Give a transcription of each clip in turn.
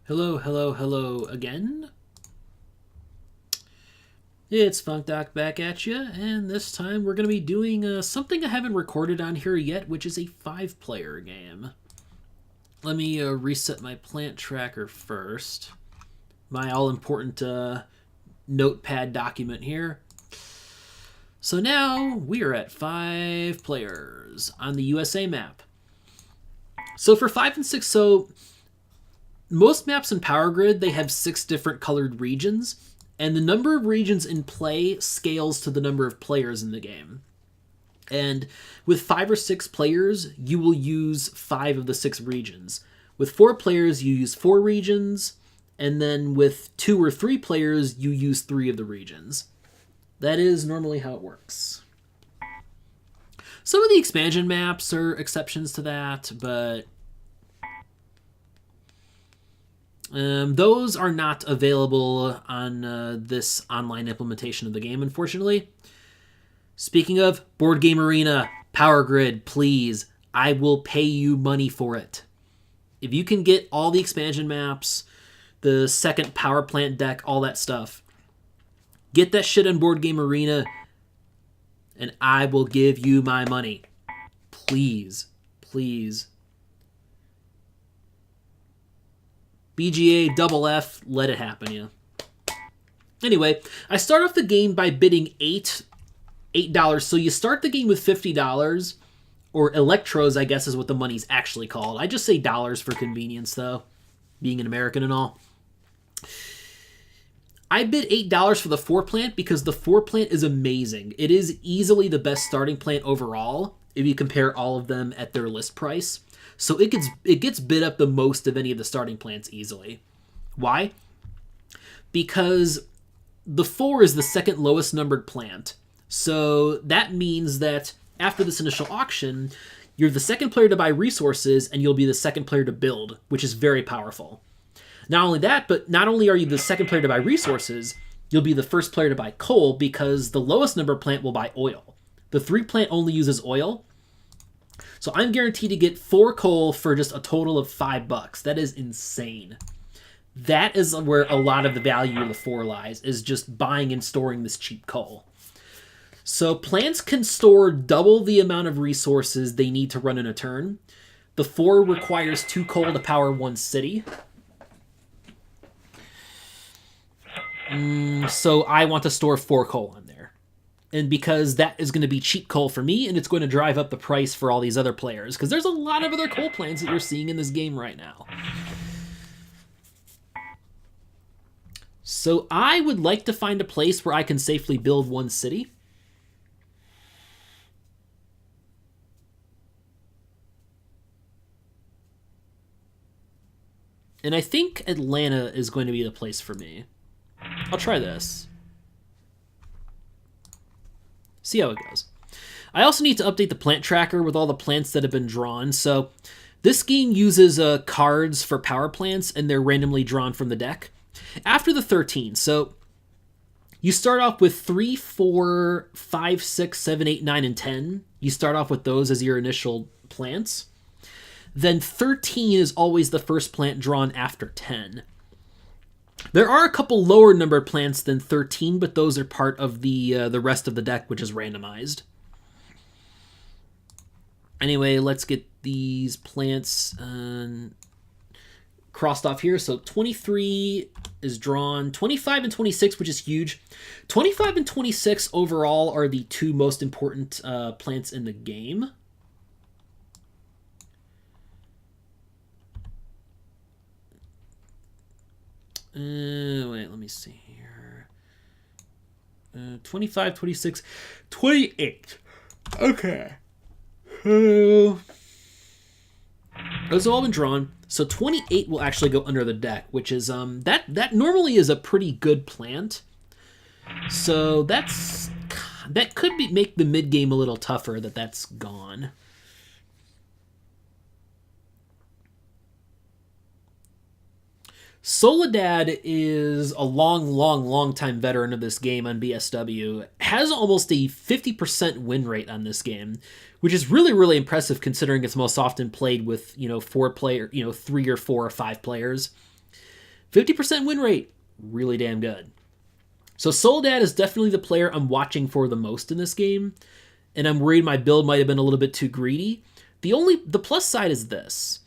Hello, hello, hello again. It's funkdoc back at you, and this time we're going to be doing something I haven't recorded on here yet, which is a 5-player game. Let me reset my plant tracker first. My all-important notepad document here. So now we are at 5 players on the USA map. So for 5 and 6, most maps in Power Grid, they have 6 different colored regions, and the number of regions in play scales to the number of players in the game. And with 5 or 6 players, you will use 5 of the 6 regions. With 4 players, you use 4 regions, and then with 2 or 3 players, you use 3 of the regions. That is normally how it works. Some of the expansion maps are exceptions to that, but those are not available on this online implementation of the game, unfortunately. Speaking of, Board Game Arena, Power Grid, please, I will pay you money for it. If you can get all the expansion maps, the second power plant deck, all that stuff, get that shit on Board Game Arena, and I will give you my money. Please, please. BGA double F, let it happen, yeah. Anyway, I start off the game by bidding $8. So you start the game with $50, or electros, I guess is what the money's actually called. I just say dollars for convenience, though, being an American and all. I bid $8 for the 4 plant because the 4 plant is amazing. It is easily the best starting plant overall if you compare all of them at their list price. So it gets bid up the most of any of the starting plants easily. Why? Because the 4 is the second lowest numbered plant. So that means that after this initial auction, you're the second player to buy resources and you'll be the second player to build, which is very powerful. Not only that, but not only are you the second player to buy resources, you'll be the first player to buy coal because the lowest numbered plant will buy oil. The 3 plant only uses oil. So I'm guaranteed to get 4 coal for just a total of $5. That is insane. That is where a lot of the value of the 4 lies, is just buying and storing this cheap coal. So plants can store double the amount of resources they need to run in a turn. The 4 requires 2 coal to power 1 city. So I want to store 4 coal in there. And because that is going to be cheap coal for me, and it's going to drive up the price for all these other players, because there's a lot of other coal plants that you're seeing in this game right now. So I would like to find a place where I can safely build 1 city. And I think Atlanta is going to be the place for me. I'll try this. See how it goes. I also need to update the plant tracker with all the plants that have been drawn. So this game uses cards for power plants, and they're randomly drawn from the deck. After the 13, so you start off with 3, 4, 5, 6, 7, 8, 9, and 10. You start off with those as your initial plants. Then 13 is always the first plant drawn after 10. There are a couple lower numbered plants than 13, but those are part of the rest of the deck, which is randomized. Anyway, let's get these plants crossed off here. So 23 is drawn. 25 and 26, which is huge. 25 and 26 overall are the 2 most important plants in the game. Wait, let me see here. 25, 26, 28. Okay. Those have all been drawn. So 28 will actually go under the deck, which is that normally is a pretty good plant. So that could make the mid game a little tougher that's gone. Soledad is a long time veteran of this game on BSW. Has almost a 50% win rate on this game, which is really impressive considering it's most often played with 4 player, 3 or 4 or 5 players. 50% win rate. Really damn good. So Soledad is definitely the player I'm watching for the most in this game, and I'm worried my build might have been a little bit too greedy. The plus side is this.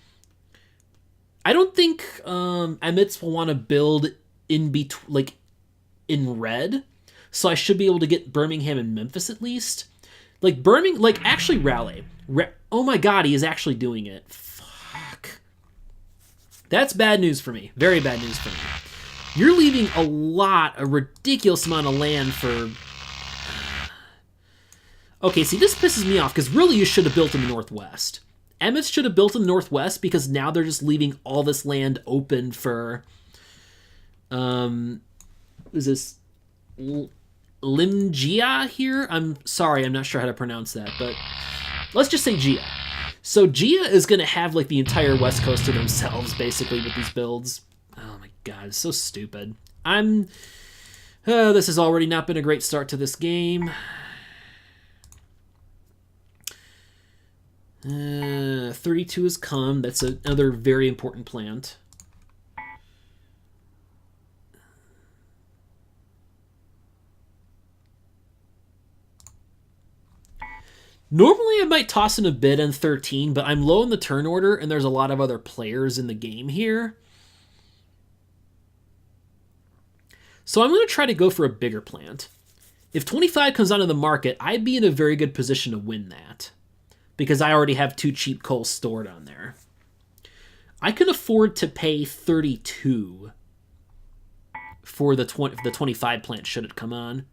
I don't think amitss will want to build in in red, so I should be able to get Birmingham and Memphis at least. Actually Raleigh. Oh my god, he is actually doing it. Fuck. That's bad news for me. Very bad news for me. You're leaving a ridiculous amount of land for... Okay, see, this pisses me off, because really you should have built in the northwest. amitss should have built in the northwest, because now they're just leaving all this land open for... is this... lmjia here? I'm sorry, I'm not sure how to pronounce that, but... Let's just say Jia. So Jia is going to have, like, the entire west coast to themselves, basically, with these builds. Oh my god, it's so stupid. This has already not been a great start to this game. 32 has come. That's another very important plant. Normally I might toss in a bid on 13, but I'm low in the turn order, and there's a lot of other players in the game here. So I'm going to try to go for a bigger plant. If 25 comes onto the market, I'd be in a very good position to win that, because I already have 2 cheap coals stored on there. I can afford to pay 32 for the 25 plant should it come on.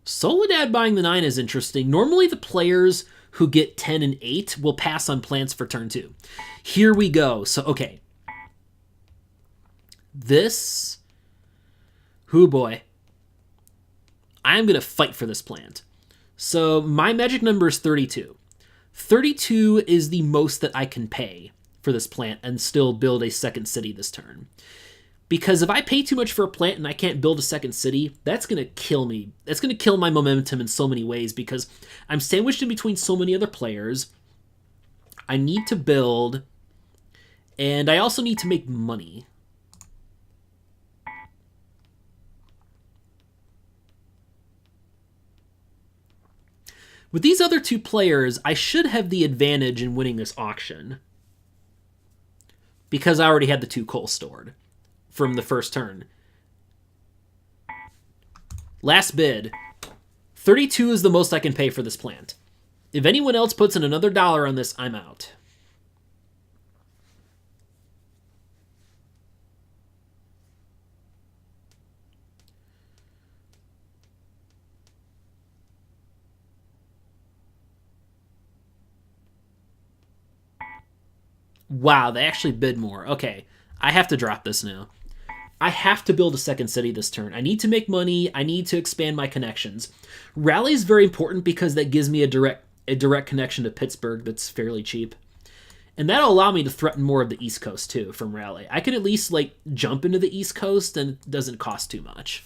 Soledad buying the 9 is interesting. Normally the players who get 10 and 8 will pass on plants for turn 2. Here we go. So, okay. This... Hoo boy. I'm going to fight for this plant. So my magic number is 32. 32 is the most that I can pay for this plant and still build a second city this turn. Because if I pay too much for a plant and I can't build a second city, that's going to kill me. That's going to kill my momentum in so many ways because I'm sandwiched in between so many other players. I need to build, and I also need to make money. With these other 2 players, I should have the advantage in winning this auction because I already had the 2 coal stored from the first turn. Last bid. 32 is the most I can pay for this plant. If anyone else puts in another $1 on this, I'm out. Wow, they actually bid more. Okay, I have to drop this now. I have to build a second city this turn. I need to make money. I need to expand my connections. Raleigh is very important because that gives me a direct connection to Pittsburgh that's fairly cheap. And that'll allow me to threaten more of the East Coast, too, from Raleigh. I can at least, like, jump into the East Coast, and it doesn't cost too much.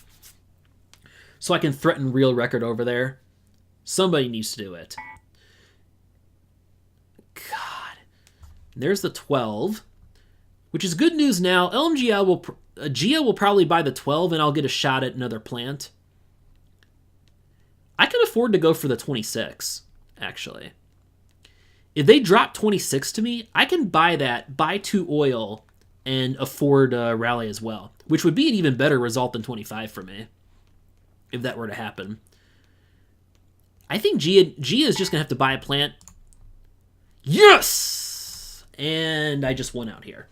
So I can threaten real record over there. Somebody needs to do it. God. There's the 12. Which is good news now. Gia will probably buy the 12, and I'll get a shot at another plant. I can afford to go for the 26, actually. If they drop 26 to me, I can buy that, buy 2 oil, and afford Raleigh as well, which would be an even better result than 25 for me, if that were to happen. I think Gia is just going to have to buy a plant. Yes! And I just won out here.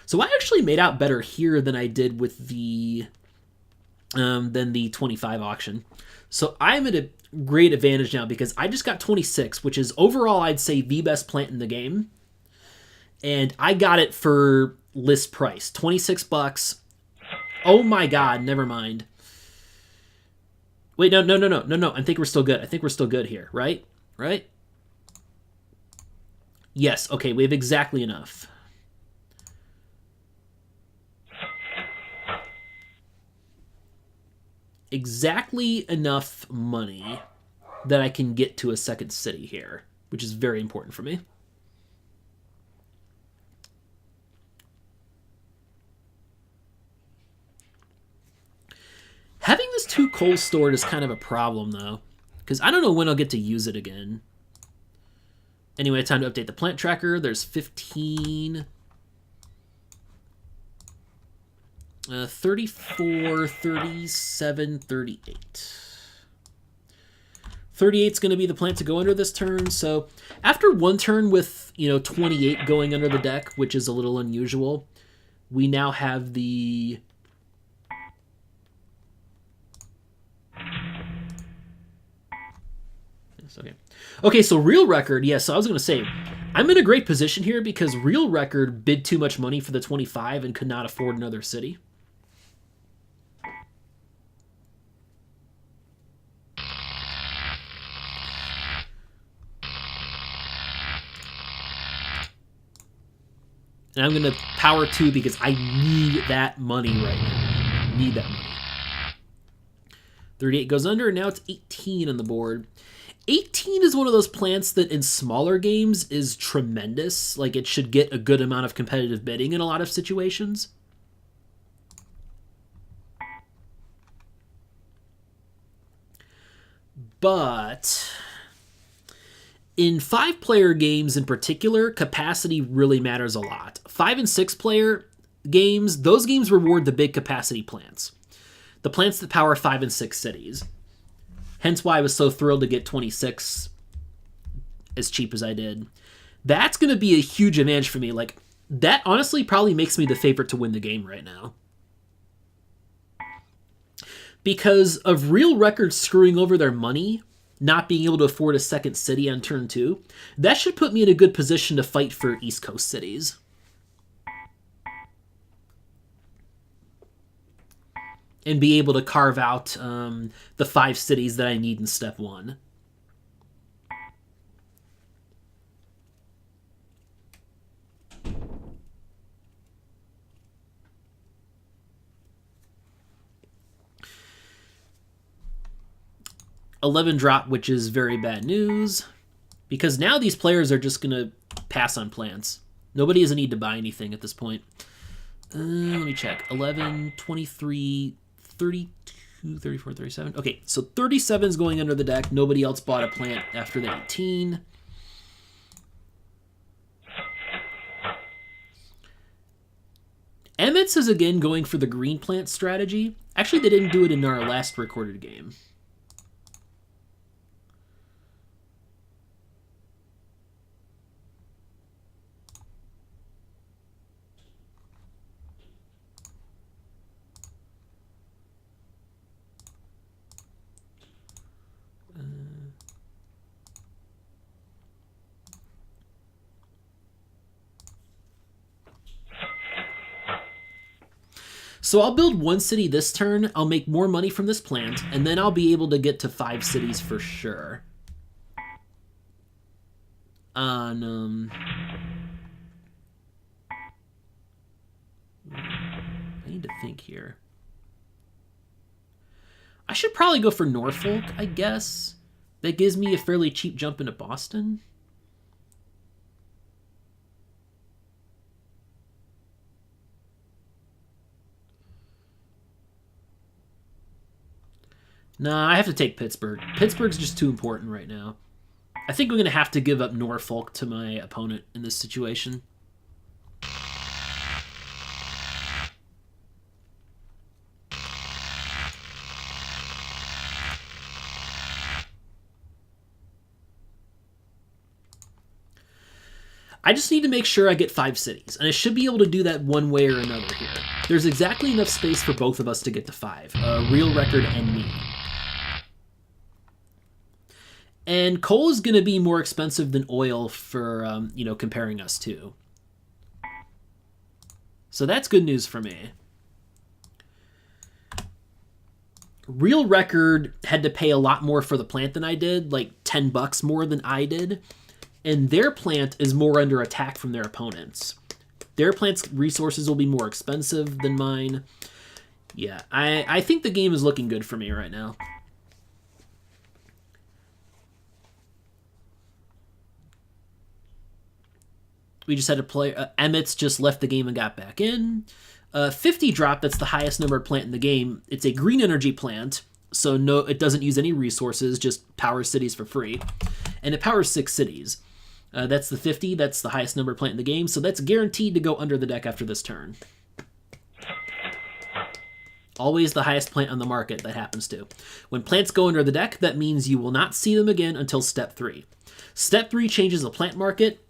So I actually made out better here than I did with the 25 auction. So I'm at a great advantage now because I just got 26, which is overall I'd say the best plant in the game. And I got it for list price, 26 bucks. Oh my god, never mind. Wait, no. I think we're still good. I think we're still good here, right? Right? Yes, okay, we have exactly enough. Exactly enough money that I can get to a second city here, which is very important for me. this 2 coal stored is kind of a problem, though, because I don't know when I'll get to use it again. Anyway, time to update the plant tracker. There's 15... 34, 37, 38. 38 is going to be the plant to go under this turn. So after one turn with, 28 going under the deck, which is a little unusual, we now have the... Yes, okay. Okay, so Real Record, yes, so I was going to say, I'm in a great position here because Real Record bid too much money for the 25 and could not afford another city. And I'm going to power 2 because I need that money right now. Need that money. 38 goes under, and now it's 18 on the board. 18 is one of those plants that in smaller games is tremendous. Like, it should get a good amount of competitive bidding in a lot of situations. But in 5-player games in particular, capacity really matters a lot. 5 and 6-player games, those games reward the big capacity plants. The plants that power 5 and 6 cities. Hence why I was so thrilled to get 26 as cheap as I did. That's going to be a huge advantage for me. Like, that honestly probably makes me the favorite to win the game right now. Because of Real Record screwing over their money, not being able to afford a second city on turn 2, that should put me in a good position to fight for East Coast cities. And be able to carve out the 5 cities that I need in step 1. $11 drop, which is very bad news, because now these players are just going to pass on plants. Nobody has a need to buy anything at this point. Let me check. 11, 23, 32, 34, 37. Okay, so 37 is going under the deck. Nobody else bought a plant after the 18. amitss is again going for the green plant strategy. Actually, they didn't do it in our last recorded game. So I'll build 1 city this turn, I'll make more money from this plant, and then I'll be able to get to 5 cities for sure. On, I need to think here. I should probably go for Norfolk, I guess. That gives me a fairly cheap jump into Boston. Nah, I have to take Pittsburgh. Pittsburgh's just too important right now. I think I'm going to have to give up Norfolk to my opponent in this situation. I just need to make sure I get 5 cities, and I should be able to do that one way or another here. There's exactly enough space for both of us to get to 5. Real Record and me. And coal is going to be more expensive than oil for, comparing us to. So that's good news for me. Real Record had to pay a lot more for the plant than I did, like $10 more than I did. And their plant is more under attack from their opponents. Their plant's resources will be more expensive than mine. Yeah, I think the game is looking good for me right now. We just had to play. amitss just left the game and got back in. 50 drop, that's the highest numbered plant in the game. It's a green energy plant. So no, it doesn't use any resources, just powers cities for free. And it powers 6 cities. That's the 50, that's the highest number plant in the game, so that's guaranteed to go under the deck after this turn. Always the highest plant on the market that happens to. When plants go under the deck, that means you will not see them again until step 3. Step 3 changes the plant market,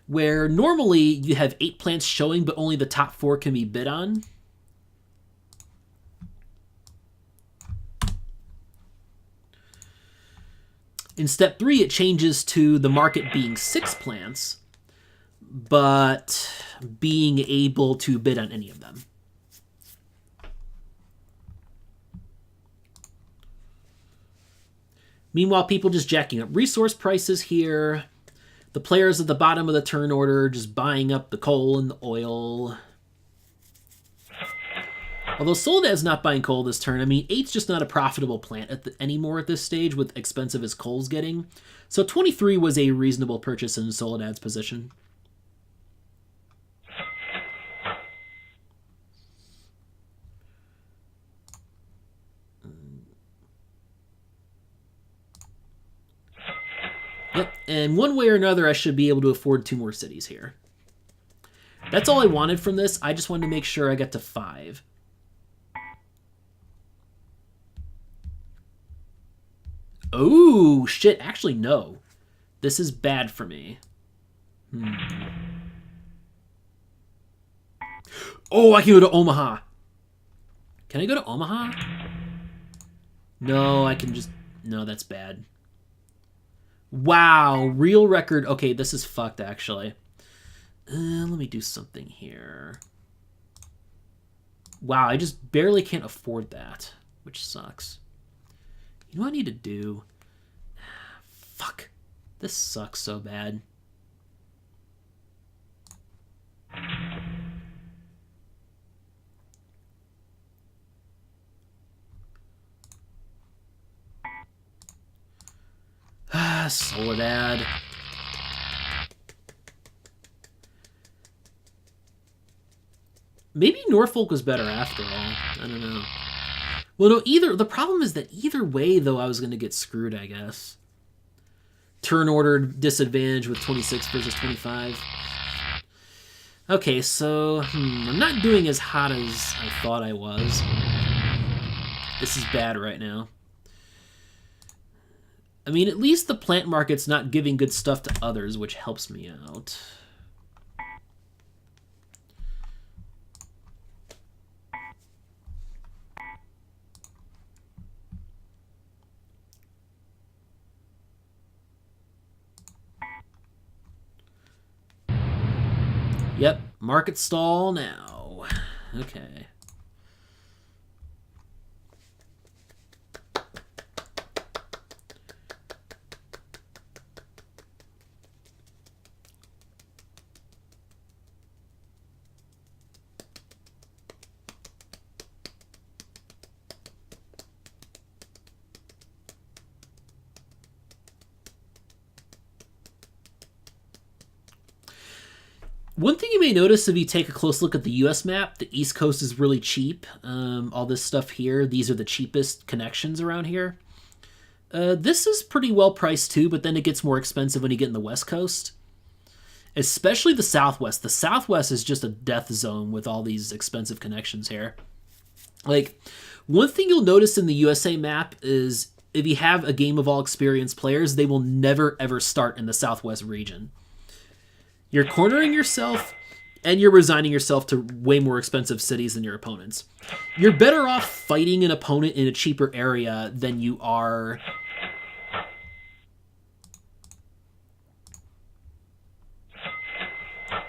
where normally you have 8 plants showing, but only the top 4 can be bid on. In step 3, it changes to the market being 6 plants, but being able to bid on any of them. Meanwhile, people just jacking up resource prices here. The players at the bottom of the turn order just buying up the coal and the oil. Although Soledad's not buying coal this turn, I mean, 8's just not a profitable plant anymore at this stage with expensive as coal's getting. So 23 was a reasonable purchase in Soledad's position. Yep, and one way or another, I should be able to afford 2 more cities here. That's all I wanted from this. I just wanted to make sure I got to 5. Oh, shit. Actually, no. This is bad for me. Oh, I can go to Omaha. Can I go to Omaha? No, I can just... No, that's bad. Wow, real record. Okay, this is fucked, actually. Let me do something here. Wow, I just barely can't afford that, which sucks. You know what I need to do? Fuck. This sucks so bad. Soledad. Maybe Norfolk was better after all. I don't know. Well, no, the problem is that either way, though, I was going to get screwed, I guess. Turn order disadvantage with 26 versus 25. Okay, so I'm not doing as hot as I thought I was. This is bad right now. I mean, at least the plant market's not giving good stuff to others, which helps me out. Yep, market stall now. Okay. One thing you may notice if you take a close look at the US map, the East Coast is really cheap. All this stuff here, these are the cheapest connections around here. This is pretty well priced too, but then it gets more expensive when you get in the West Coast. Especially the Southwest. The Southwest is just a death zone with all these expensive connections here. Like, one thing you'll notice in the USA map is if you have a game of all experienced players, they will never ever start in the Southwest region. You're cornering yourself, and you're resigning yourself to way more expensive cities than your opponents. You're better off fighting an opponent in a cheaper area than you are...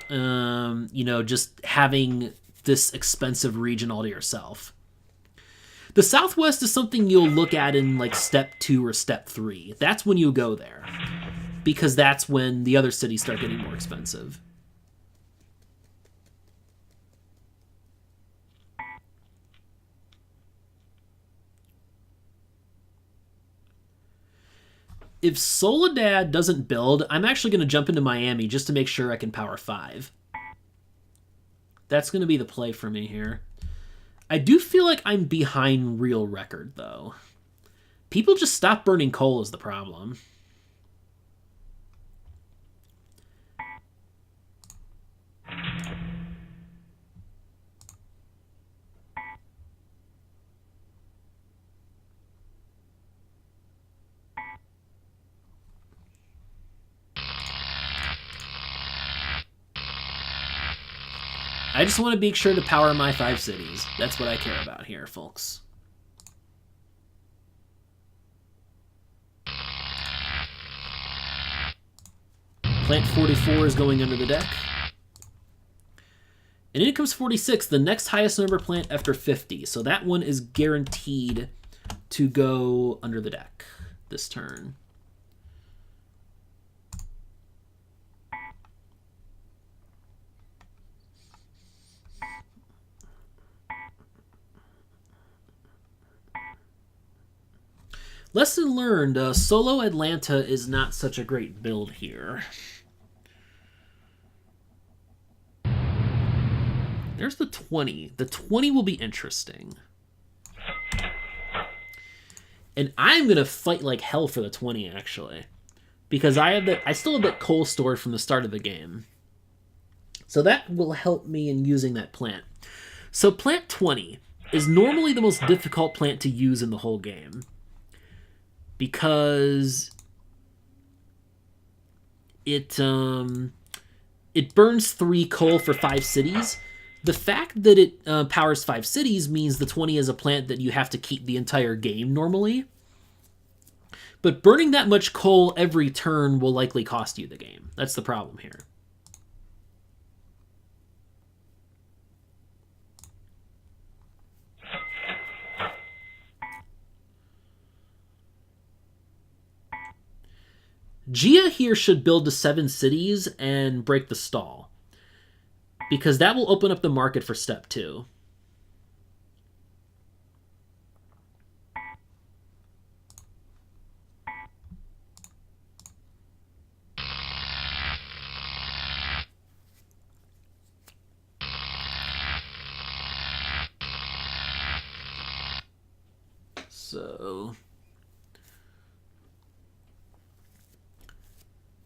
you know, just having this expensive region all to yourself. The Southwest is something you'll look at in, like, Step 2 or Step 3. That's when you go there. Because that's when the other cities start getting more expensive. If Soledad doesn't build, I'm actually going to jump into Miami just to make sure I can power 5. That's going to be the play for me here. I do feel like I'm behind real record, though. People just stop burning coal is the problem. I just want to be sure to power my 5 cities. That's what I care about here, folks. Plant 44 is going under the deck. And in comes 46, the next highest number plant after 50. So that one is guaranteed to go under the deck this turn. Lesson learned, solo Atlanta is not such a great build here. There's the 20. The 20 will be interesting. And I'm going to fight like hell for the 20, actually. Because I still have that coal stored from the start of the game. So that will help me in using that plant. So plant 20 is normally the most difficult plant to use in the whole game. Because it burns 3 coal for 5 cities. The fact that it powers 5 cities means the 20 is a plant that you have to keep the entire game normally. But burning that much coal every turn will likely cost you the game. That's the problem here. Jia here should build to 7 cities and break the stall. Because that will open up the market for step 2. So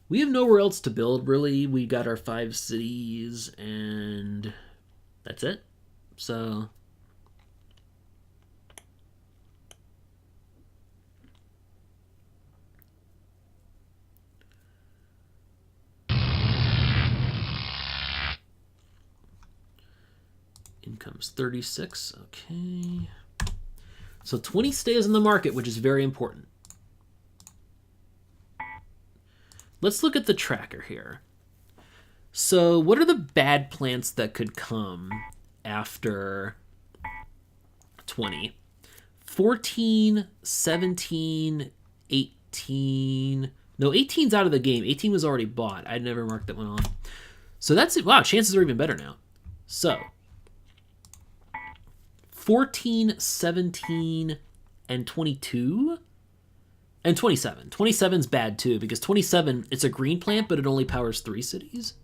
we have nowhere else to build, really. We got our 5 cities, and that's it. So income's 36. Okay. So 20 stays in the market, which is very important. Let's look at the tracker here. So what are the bad plants that could come after 20? 14, 17, 18. No, 18's out of the game. 18 was already bought. I'd never marked that one off. So that's it. Wow, chances are even better now. So 14, 17, and 22. And 27. 27's bad too, because 27, it's a green plant, but it only powers 3 cities.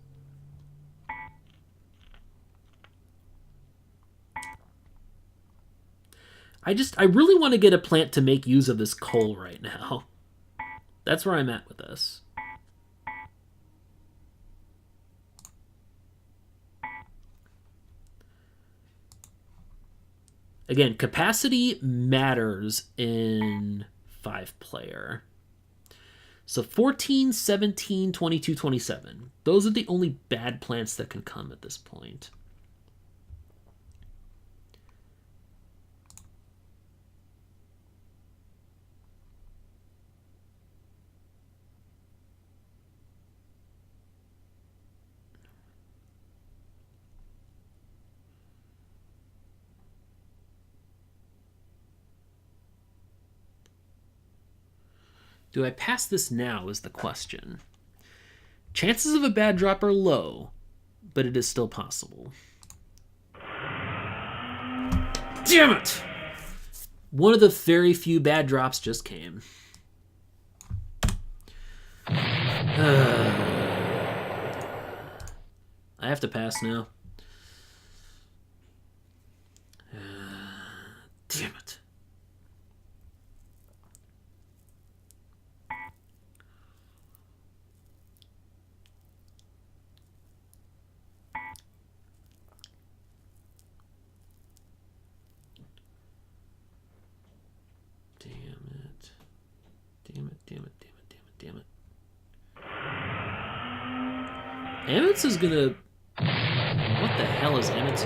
I really want to get a plant to make use of this coal right now. That's where I'm at with this. Again, capacity matters in 5-player. So 14, 17, 22, 27. Those are the only bad plants that can come at this point. Do I pass this now is the question. Chances of a bad drop are low, but it is still possible. Damn it! One of the very few bad drops just came. I have to pass now. Damn it. Amitz is gonna... What the hell is Amitz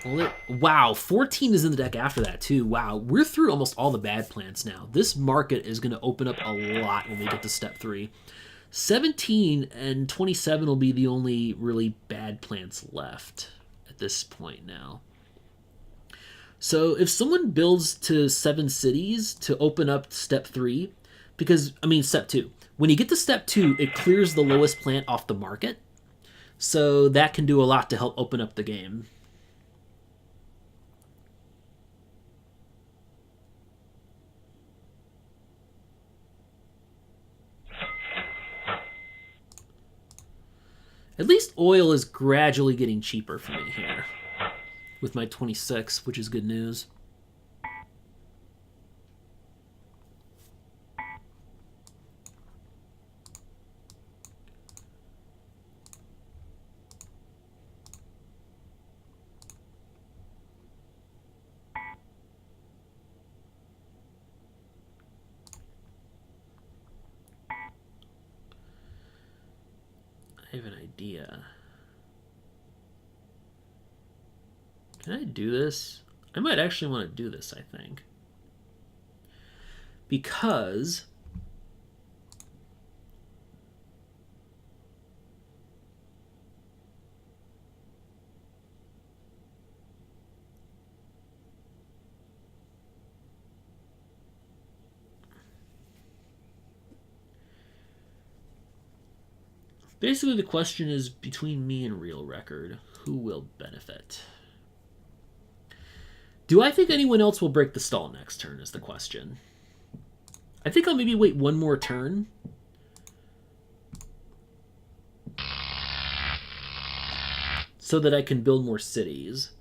doing? Wow, 14 is in the deck after that, too. Wow, we're through almost all the bad plants now. This market is going to open up a lot when we get to step 3. 17 and 27 will be the only really bad plants left at this point now. So if someone builds to 7 cities to open up step 3, because, I mean, step 2. When you get to step 2, it clears the lowest plant off the market. So that can do a lot to help open up the game. At least oil is gradually getting cheaper for me here with my 26, which is good news. I have an idea. Can I do this? I might actually want to do this, I think. Because... basically, the question is between me and Real Record, who will benefit? Do I think anyone else will break the stall next turn is the question. I think I'll maybe wait one more turn. So that I can build more cities.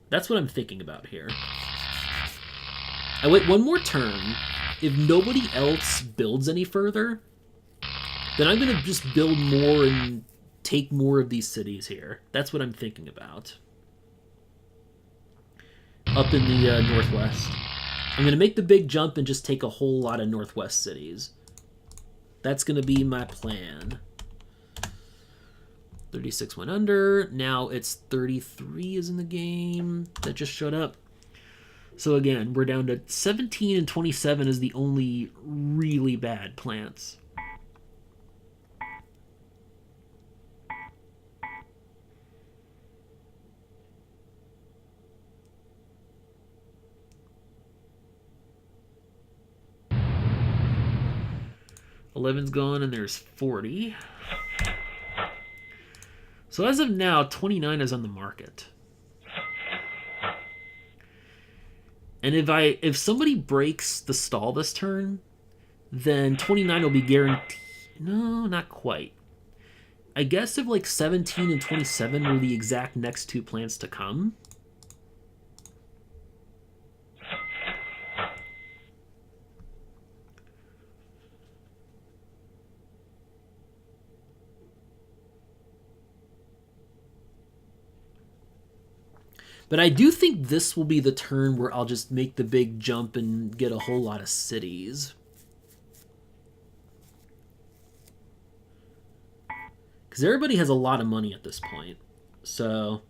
That's what I'm thinking about here. I wait one more turn. If nobody else builds any further, then I'm going to just build more and take more of these cities here. That's what I'm thinking about. Up in the northwest. I'm going to make the big jump and just take a whole lot of northwest cities. That's going to be my plan. 36 went under. Now it's 33 is in the game. That just showed up. So again, we're down to 17 and 27 is the only really bad plants. Eleven's gone and there's 40. So as of now, 29 is on the market. And if somebody breaks the stall this turn, then 29 will be guaranteed. No, not quite. I guess if like 17 and 27 were the exact next 2 plants to come. But I do think this will be the turn where I'll just make the big jump and get a whole lot of cities. Because everybody has a lot of money at this point. So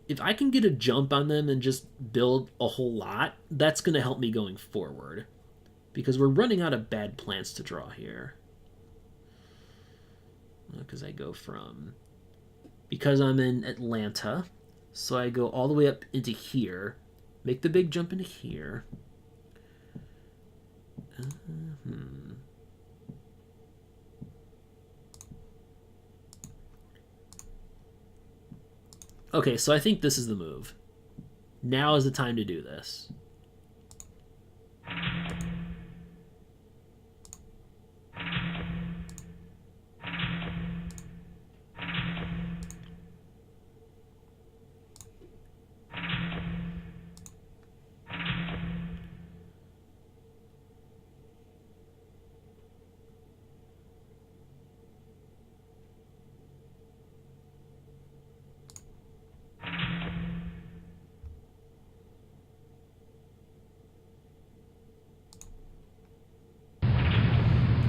if I can get a jump on them and just build a whole lot, that's going to help me going forward. Because we're running out of bad plants to draw here. Because I go from... Because I'm in Atlanta, so I go all the way up into here, make the big jump into here. Okay, so I think this is the move. Now is the time to do this.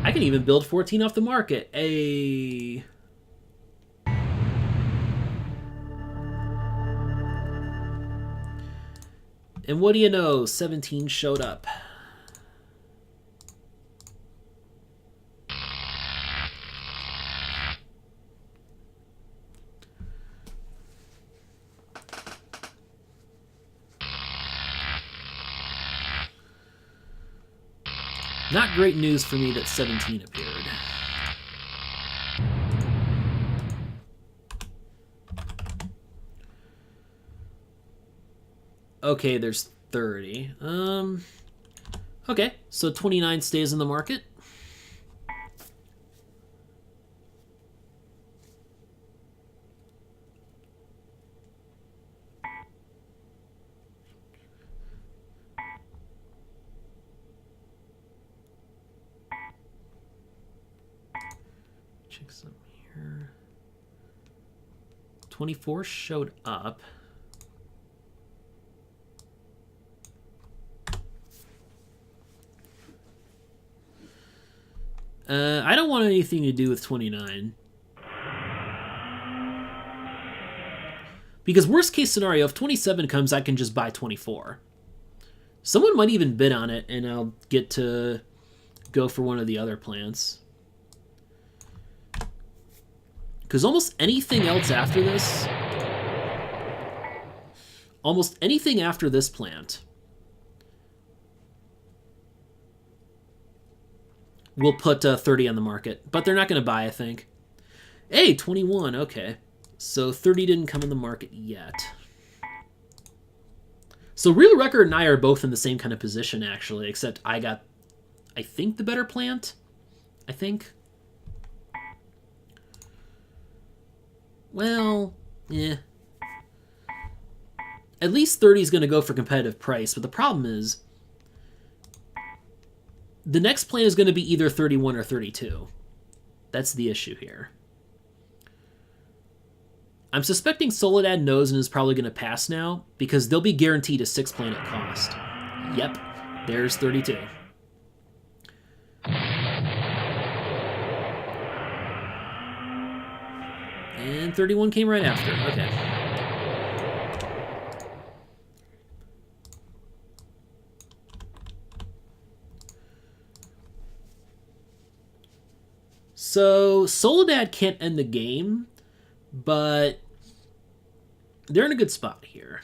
I can even build 14 off the market. And what do you know? 17 showed up. Not great news for me that 17 appeared. Okay, there's 30. Okay, so 29 stays in the market. Check some here. 24 showed up. I don't want anything to do with 29. Because worst case scenario, if 27 comes, I can just buy 24. Someone might even bid on it, and I'll get to go for one of the other plants. Because almost anything else after this... Almost anything after this plant... will put 30 on the market. But they're not going to buy, I think. Hey, 21, okay. So 30 didn't come in the market yet. So Real Record and I are both in the same kind of position, actually, except I got, I think, the better plant. I think. Well, yeah. At least 30 is going to go for competitive price, but the problem is the next plant is going to be either 31 or 32. That's the issue here. I'm suspecting Soledad knows and is probably going to pass now, because they'll be guaranteed a 6 planet cost. Yep, there's 32. And 31 came right after. Okay. So Soledad can't end the game, but they're in a good spot here.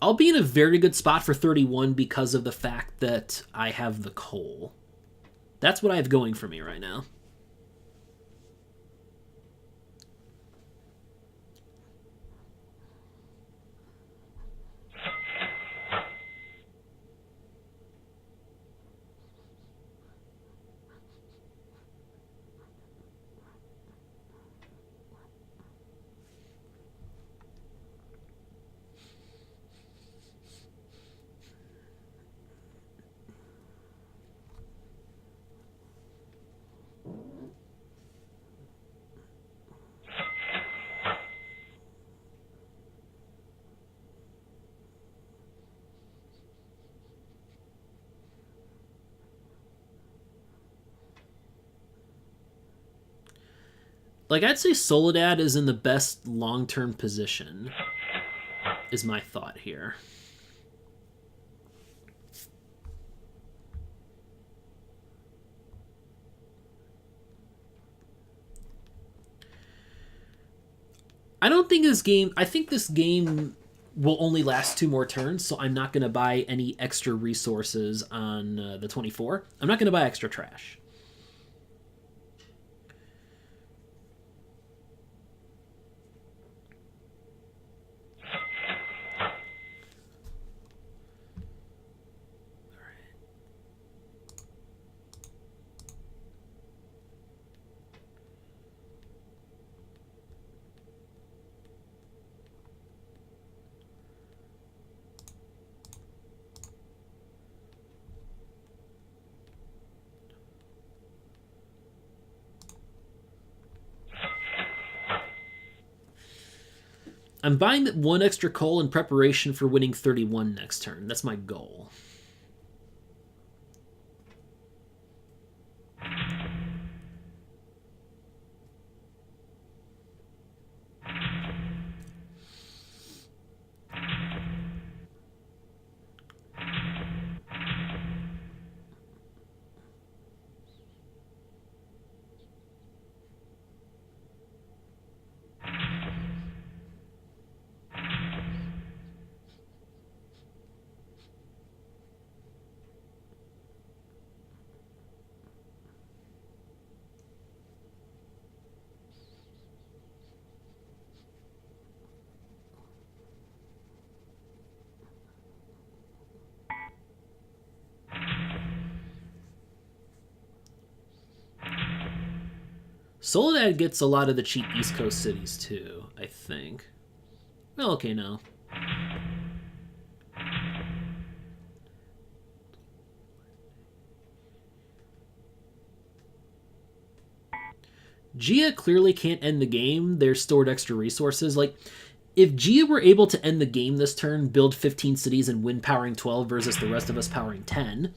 I'll be in a very good spot for 31 because of the fact that I have the coal. That's what I have going for me right now. Like, I'd say Soledad is in the best long-term position, is my thought here. I don't think this game... I think this game will only last 2 more turns, so I'm not going to buy any extra resources on the 24. I'm not going to buy extra trash. I'm buying that 1 extra coal in preparation for winning 31 next turn. That's my goal. Soledad gets a lot of the cheap East Coast cities too, I think. Well, okay, no. Gia clearly can't end the game. They're stored extra resources. Like, if Gia were able to end the game this turn, build 15 cities, and win powering 12 versus the rest of us powering 10,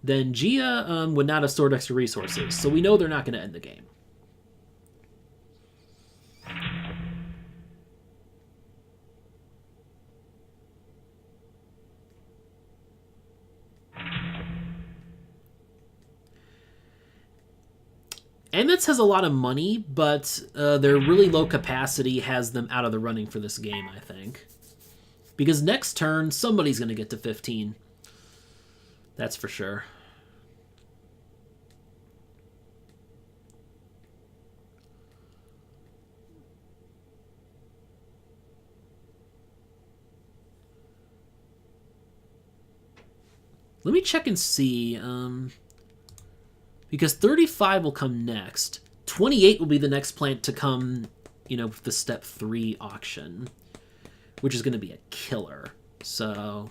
then Gia would not have stored extra resources. So we know they're not going to end the game. amitss has a lot of money, but their really low capacity has them out of the running for this game, I think. Because next turn, somebody's going to get to 15. That's for sure. Let me check and see. Because 35 will come next. 28 will be the next plant to come, you know, with the step 3 auction, which is going to be a killer. So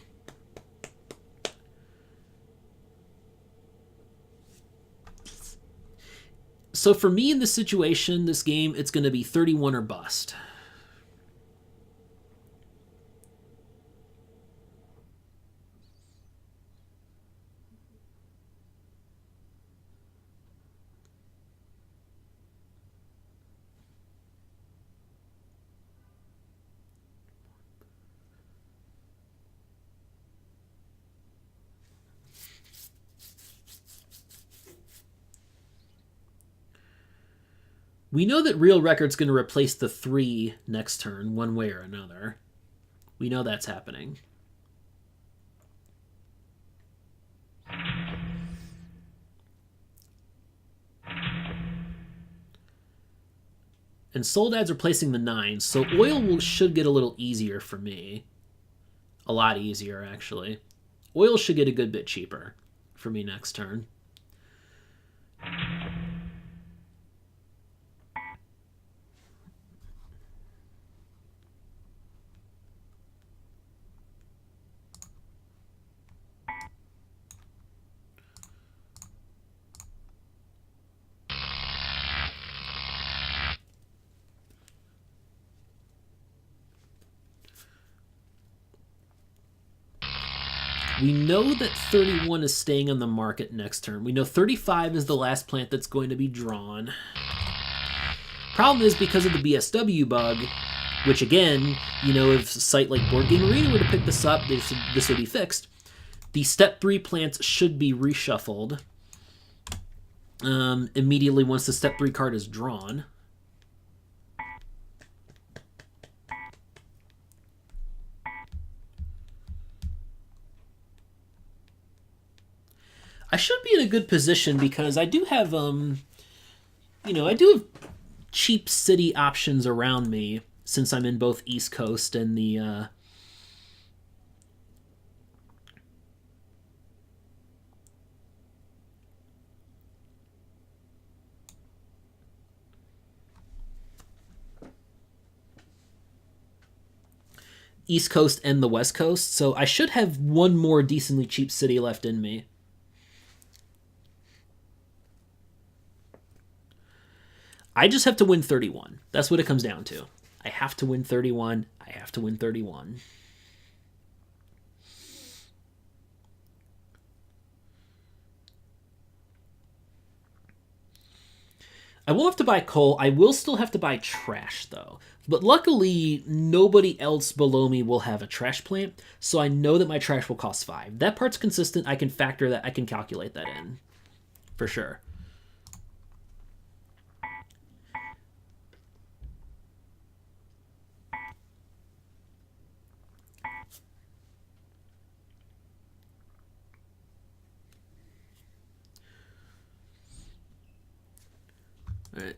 for me in this situation, this game, it's going to be 31 or bust. We know that Real Record's going to replace the 3 next turn, one way or another. We know that's happening. And Soledad's replacing the 9, so oil should get a little easier for me. A lot easier, actually. Oil should get a good bit cheaper for me next turn. We know that 31 is staying on the market next turn. We know 35 is the last plant that's going to be drawn. Problem is, because of the BSW bug, which again, you know, if a site like Board Game Arena were to pick this up, this would be fixed. The step 3 plants should be reshuffled immediately once the step 3 card is drawn. I should be in a good position because I do have, you know, I do have cheap city options around me since I'm in both East Coast and the East Coast and the West Coast, so I should have one more decently cheap city left in me. I just have to win 31. That's what it comes down to. I have to win 31. I have to win 31. I will have to buy coal. I will still have to buy trash, though. But luckily, nobody else below me will have a trash plant, so I know that my trash will cost 5. That part's consistent. I can factor that. I can calculate that in. For sure. All right.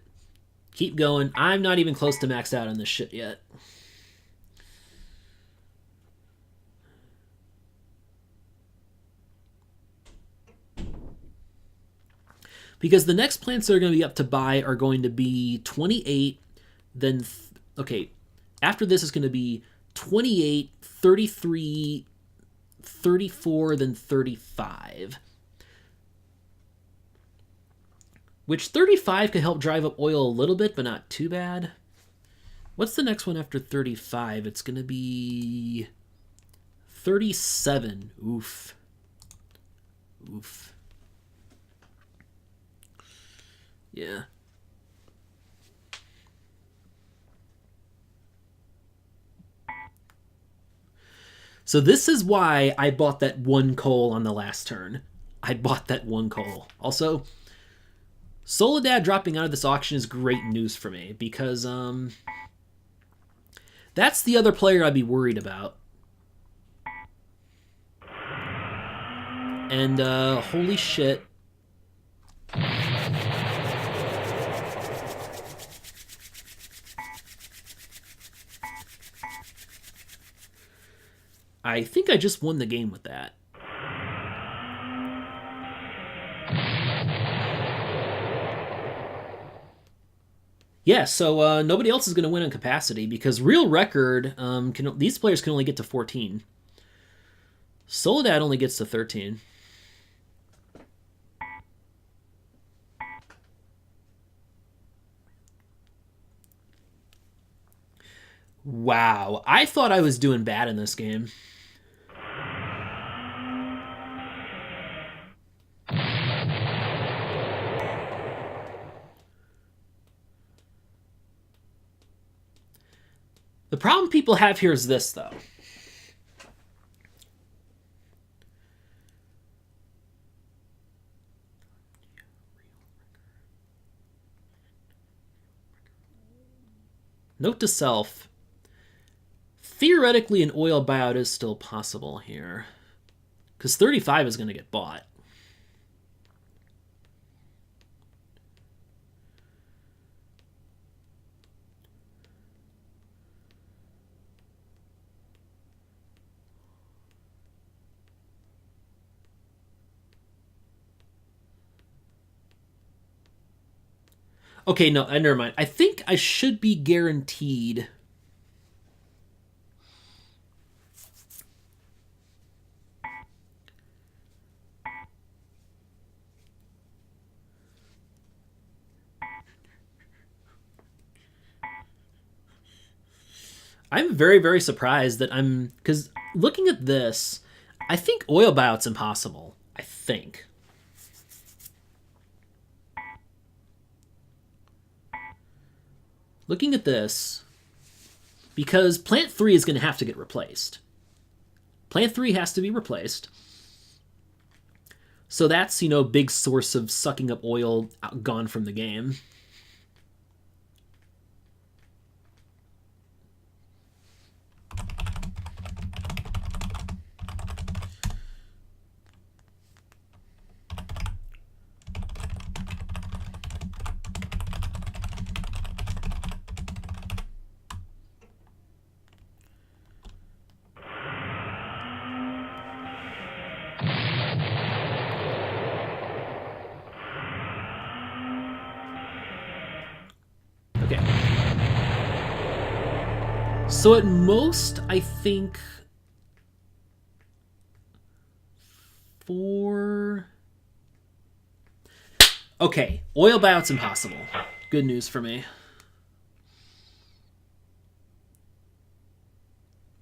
Keep going. I'm not even close to maxed out on this shit yet. Because the next plants that are going to be up to buy are going to be 28, then, okay, after this is going to be 28, 33, 34, then 35. Which 35 could help drive up oil a little bit, but not too bad. What's the next one after 35? It's going to be 37. Oof. Oof. Yeah. So this is why I bought that 1 coal on the last turn. I bought that 1 coal. Also, Soledad dropping out of this auction is great news for me because that's the other player I'd be worried about. And holy shit. I think I just won the game with that. Yeah, so nobody else is going to win on capacity because real record, these players can only get to 14. Soledad only gets to 13. Wow, I thought I was doing bad in this game. The problem people have here is this, though. Note to self, theoretically an oil buyout is still possible here. Because 35 is going to get bought. Okay, no, never mind. I think I should be guaranteed. I'm very, very surprised that because looking at this, I think oil buyout's impossible. I think. Looking at this, because plant 3 is going to have to get replaced. Plant 3 has to be replaced. So that's, big source of sucking up oil gone from the game. So at most, I think 4. Okay, oil buyout's impossible. Good news for me.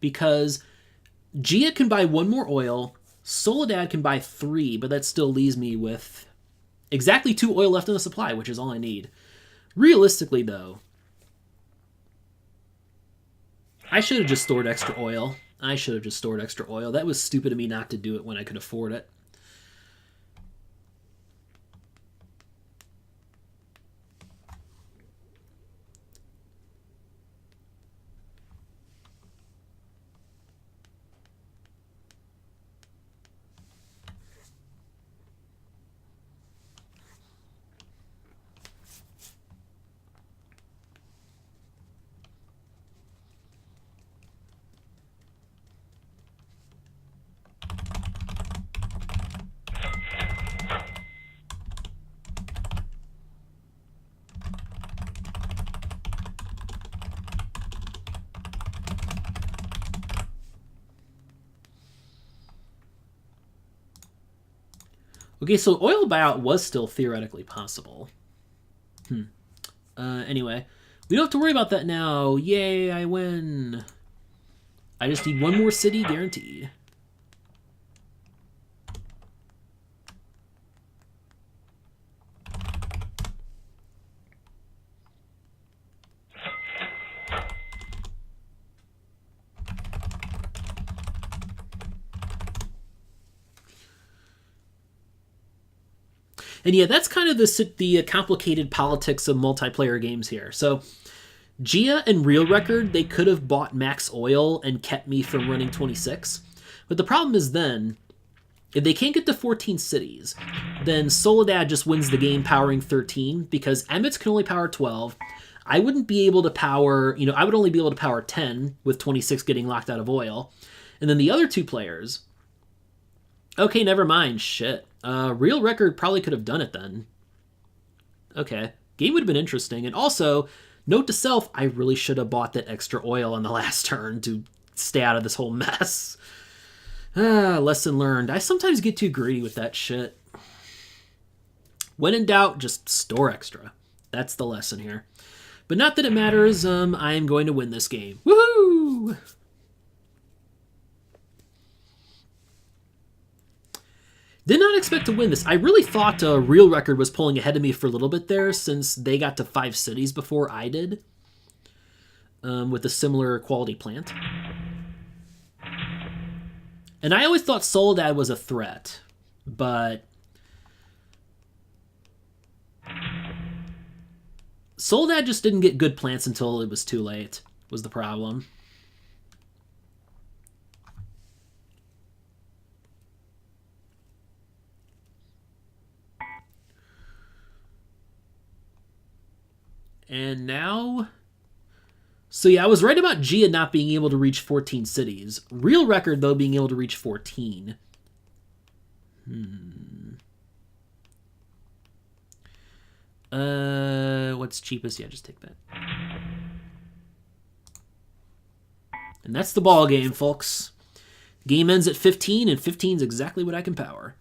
because Gia can buy 1 more oil, Soledad can buy 3, but that still leaves me with exactly 2 oil left in the supply, which is all I need. Realistically, though, I should have just stored extra oil. That was stupid of me not to do it when I could afford it. Okay, so oil buyout was still theoretically possible. Anyway, we don't have to worry about that now. Yay, I win. I just need 1 more city guaranteed. And yeah, that's kind of the complicated politics of multiplayer games here. So Gia and Real Record, they could have bought max oil and kept me from running 26. But the problem is then, if they can't get to 14 cities, then Soledad just wins the game powering 13 because amitss can only power 12. I wouldn't be able to power, I would only be able to power 10 with 26 getting locked out of oil. And then the other 2 players, okay, never mind, shit. Real Record probably could have done it then. Okay, game would have been interesting. And also, note to self, I really should have bought that extra oil on the last turn to stay out of this whole mess. Lesson learned. I sometimes get too greedy with that shit. When in doubt, just store extra. That's the lesson here. But not that it matters, I am going to win this game. Woohoo! Did not expect to win this. I really thought Real Record was pulling ahead of me for a little bit there since they got to 5 cities before I did with a similar quality plant. And I always thought Soledad was a threat, but Soledad just didn't get good plants until it was too late, was the problem. And now... So yeah, I was right about Gia not being able to reach 14 cities. Real Record, though, being able to reach 14. What's cheapest? Yeah, just take that. And that's the ball game, folks. Game ends at 15, and 15 is exactly what I can power.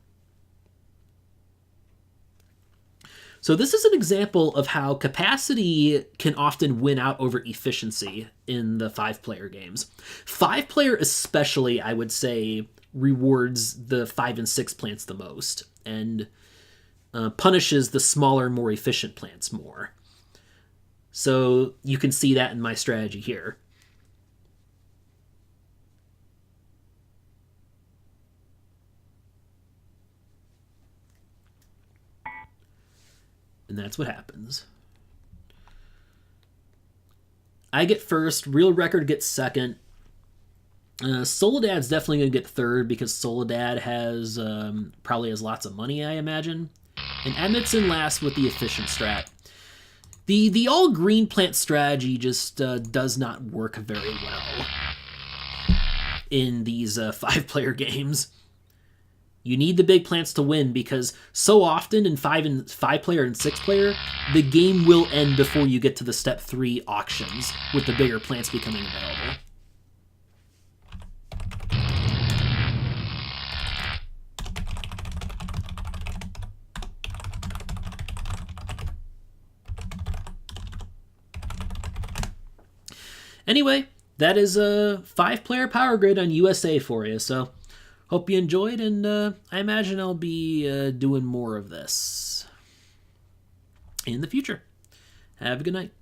So this is an example of how capacity can often win out over efficiency in the 5-player games. 5-player especially, I would say, rewards the 5 and 6 plants the most, and punishes the smaller, more efficient plants more. So you can see that in my strategy here. And that's what happens. I get first. Real Record gets second. Soledad's definitely going to get third because Soledad has probably has lots of money, I imagine. And amitss in last with the efficient strat. The all green plant strategy just does not work very well in these 5-player games. You need the big plants to win because so often in 5-player and 6-player, the game will end before you get to the step 3 auctions with the bigger plants becoming available. Anyway, that is a 5-player power grid on USA for you. So hope you enjoyed, and I imagine I'll be doing more of this in the future. Have a good night.